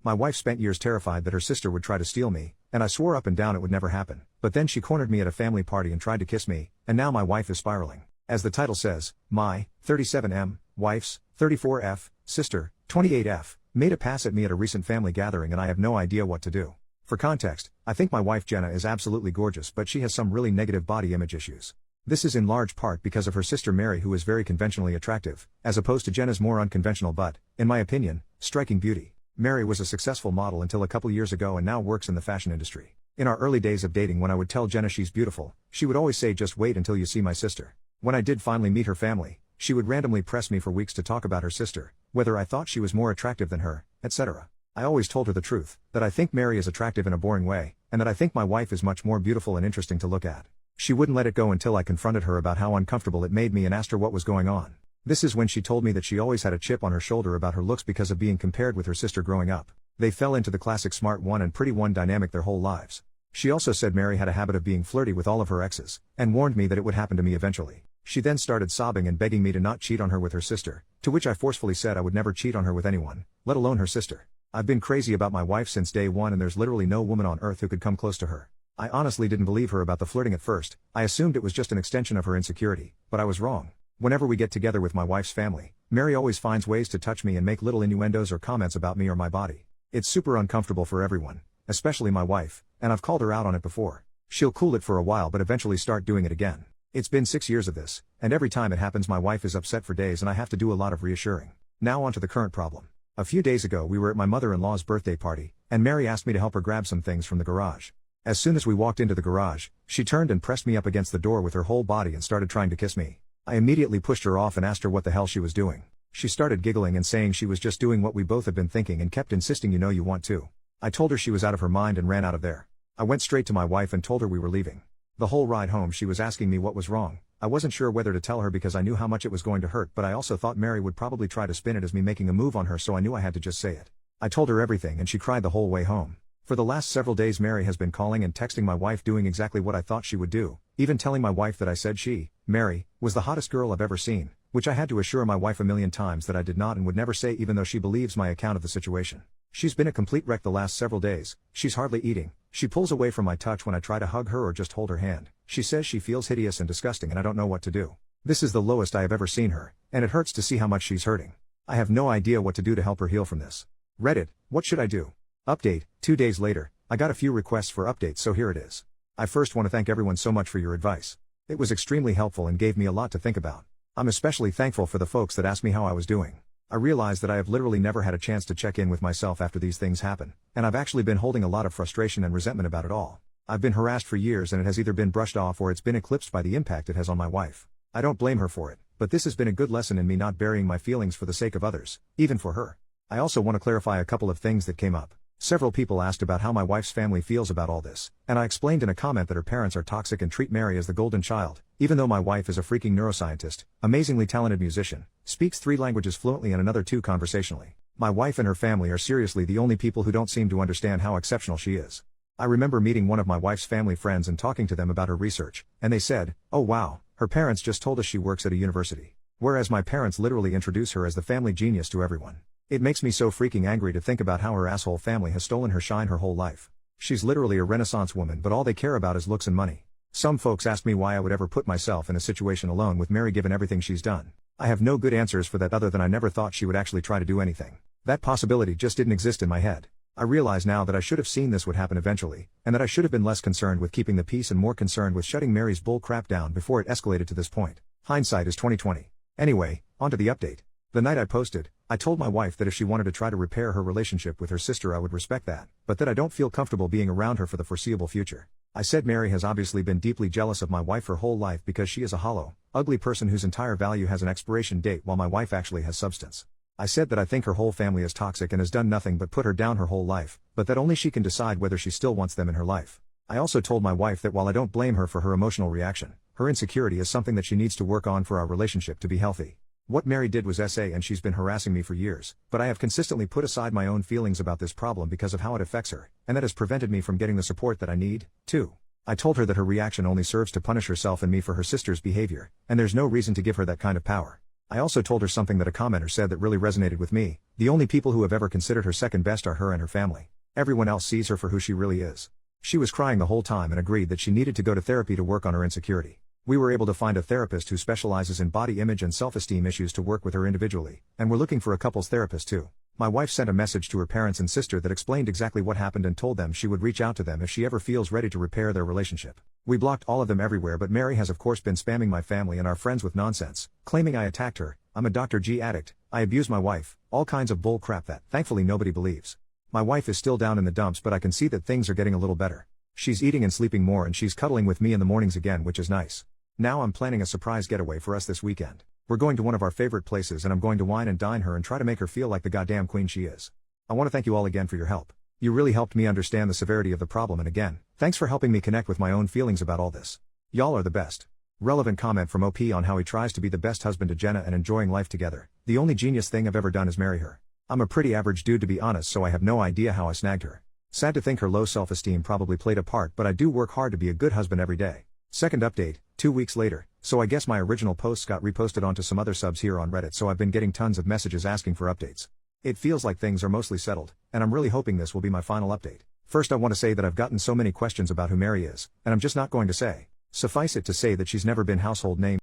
My wife spent years terrified that her sister would try to steal me, and I swore up and down it would never happen. But then she cornered me at a family party and tried to kiss me, and now my wife is spiraling. As the title says, my 37M wife's 34F sister, 28F, made a pass at me at a recent family gathering and I have no idea what to do. For context, I think my wife Jenna is absolutely gorgeous, but she has some really negative body image issues. This is in large part because of her sister Mary, who is very conventionally attractive, as opposed to Jenna's more unconventional but, in my opinion, striking beauty. Mary was a successful model until a couple years ago and now works in the fashion industry. In our early days of dating, when I would tell Jenna she's beautiful, she would always say just wait until you see my sister. When I did finally meet her family, she would randomly press me for weeks to talk about her sister, whether I thought she was more attractive than her, etc. I always told her the truth, that I think Mary is attractive in a boring way, and that I think my wife is much more beautiful and interesting to look at. She wouldn't let it go until I confronted her about how uncomfortable it made me and asked her what was going on. This is when she told me that she always had a chip on her shoulder about her looks because of being compared with her sister growing up. They fell into the classic smart one and pretty one dynamic their whole lives. She also said Mary had a habit of being flirty with all of her exes, and warned me that it would happen to me eventually. She then started sobbing and begging me to not cheat on her with her sister, to which I forcefully said I would never cheat on her with anyone, let alone her sister. I've been crazy about my wife since day one and there's literally no woman on earth who could come close to her. I honestly didn't believe her about the flirting at first. I assumed it was just an extension of her insecurity, but I was wrong. Whenever we get together with my wife's family, Mary always finds ways to touch me and make little innuendos or comments about me or my body. It's super uncomfortable for everyone, especially my wife, and I've called her out on it before. She'll cool it for a while but eventually start doing it again. It's been 6 years of this, and every time it happens my wife is upset for days and I have to do a lot of reassuring. Now on to the current problem. A few days ago we were at my mother-in-law's birthday party, and Mary asked me to help her grab some things from the garage. As soon as we walked into the garage, she turned and pressed me up against the door with her whole body and started trying to kiss me. I immediately pushed her off and asked her what the hell she was doing. She started giggling and saying she was just doing what we both had been thinking and kept insisting you know you want to. I told her she was out of her mind and ran out of there. I went straight to my wife and told her we were leaving. The whole ride home she was asking me what was wrong. I wasn't sure whether to tell her because I knew how much it was going to hurt, but I also thought Mary would probably try to spin it as me making a move on her, so I knew I had to just say it. I told her everything and she cried the whole way home. For the last several days Mary has been calling and texting my wife doing exactly what I thought she would do, even telling my wife that I said she, Mary, was the hottest girl I've ever seen, which I had to assure my wife a million times that I did not and would never say, even though she believes my account of the situation. She's been a complete wreck the last several days. She's hardly eating. She pulls away from my touch when I try to hug her or just hold her hand. She says she feels hideous and disgusting and I don't know what to do. This is the lowest I have ever seen her, and it hurts to see how much she's hurting. I have no idea what to do to help her heal from this. Reddit, what should I do? Update, 2 days later, I got a few requests for updates, so here it is. I first want to thank everyone so much for your advice. It was extremely helpful and gave me a lot to think about. I'm especially thankful for the folks that asked me how I was doing. I realized that I have literally never had a chance to check in with myself after these things happen, and I've actually been holding a lot of frustration and resentment about it all. I've been harassed for years and it has either been brushed off or it's been eclipsed by the impact it has on my wife. I don't blame her for it, but this has been a good lesson in me not burying my feelings for the sake of others, even for her. I also want to clarify a couple of things that came up. Several people asked about how my wife's family feels about all this, and I explained in a comment that her parents are toxic and treat Mary as the golden child, even though my wife is a freaking neuroscientist, amazingly talented musician, speaks 3 languages fluently and another 2 conversationally. My wife and her family are seriously the only people who don't seem to understand how exceptional she is. I remember meeting one of my wife's family friends and talking to them about her research, and they said, "Oh wow, her parents just told us she works at a university." Whereas my parents literally introduce her as the family genius to everyone. It makes me so freaking angry to think about how her asshole family has stolen her shine her whole life. She's literally a renaissance woman, but all they care about is looks and money. Some folks asked me why I would ever put myself in a situation alone with Mary given everything she's done. I have no good answers for that other than I never thought she would actually try to do anything. That possibility just didn't exist in my head. I realize now that I should have seen this would happen eventually, and that I should have been less concerned with keeping the peace and more concerned with shutting Mary's bull crap down before it escalated to this point. Hindsight is 20/20. Anyway, on to the update. The night I posted, I told my wife that if she wanted to try to repair her relationship with her sister I would respect that, but that I don't feel comfortable being around her for the foreseeable future. I said Mary has obviously been deeply jealous of my wife her whole life because she is a hollow, ugly person whose entire value has an expiration date while my wife actually has substance. I said that I think her whole family is toxic and has done nothing but put her down her whole life, but that only she can decide whether she still wants them in her life. I also told my wife that while I don't blame her for her emotional reaction, her insecurity is something that she needs to work on for our relationship to be healthy. What Mary did was SA and she's been harassing me for years, but I have consistently put aside my own feelings about this problem because of how it affects her, and that has prevented me from getting the support that I need. 2. I told her that her reaction only serves to punish herself and me for her sister's behavior, and there's no reason to give her that kind of power. I also told her something that a commenter said that really resonated with me: the only people who have ever considered her second best are her and her family. Everyone else sees her for who she really is. She was crying the whole time and agreed that she needed to go to therapy to work on her insecurity. We were able to find a therapist who specializes in body image and self-esteem issues to work with her individually, and we're looking for a couples therapist too. My wife sent a message to her parents and sister that explained exactly what happened and told them she would reach out to them if she ever feels ready to repair their relationship. We blocked all of them everywhere, but Mary has of course been spamming my family and our friends with nonsense, claiming I attacked her, I'm a Dr. G addict, I abuse my wife, all kinds of bull crap that, thankfully, nobody believes. My wife is still down in the dumps, but I can see that things are getting a little better. She's eating and sleeping more and she's cuddling with me in the mornings again, which is nice. Now I'm planning a surprise getaway for us this weekend. We're going to one of our favorite places and I'm going to wine and dine her and try to make her feel like the goddamn queen she is. I want to thank you all again for your help. You really helped me understand the severity of the problem, and again, thanks for helping me connect with my own feelings about all this. Y'all are the best. Relevant comment from OP on how he tries to be the best husband to Jenna and enjoying life together. The only genius thing I've ever done is marry her. I'm a pretty average dude to be honest, so I have no idea how I snagged her. Sad to think her low self-esteem probably played a part, but I do work hard to be a good husband every day. Second update, 2 weeks later, so I guess my original posts got reposted onto some other subs here on Reddit, so I've been getting tons of messages asking for updates. It feels like things are mostly settled, and I'm really hoping this will be my final update. First, I want to say that I've gotten so many questions about who Mary is, and I'm just not going to say. Suffice it to say that she's never been household name.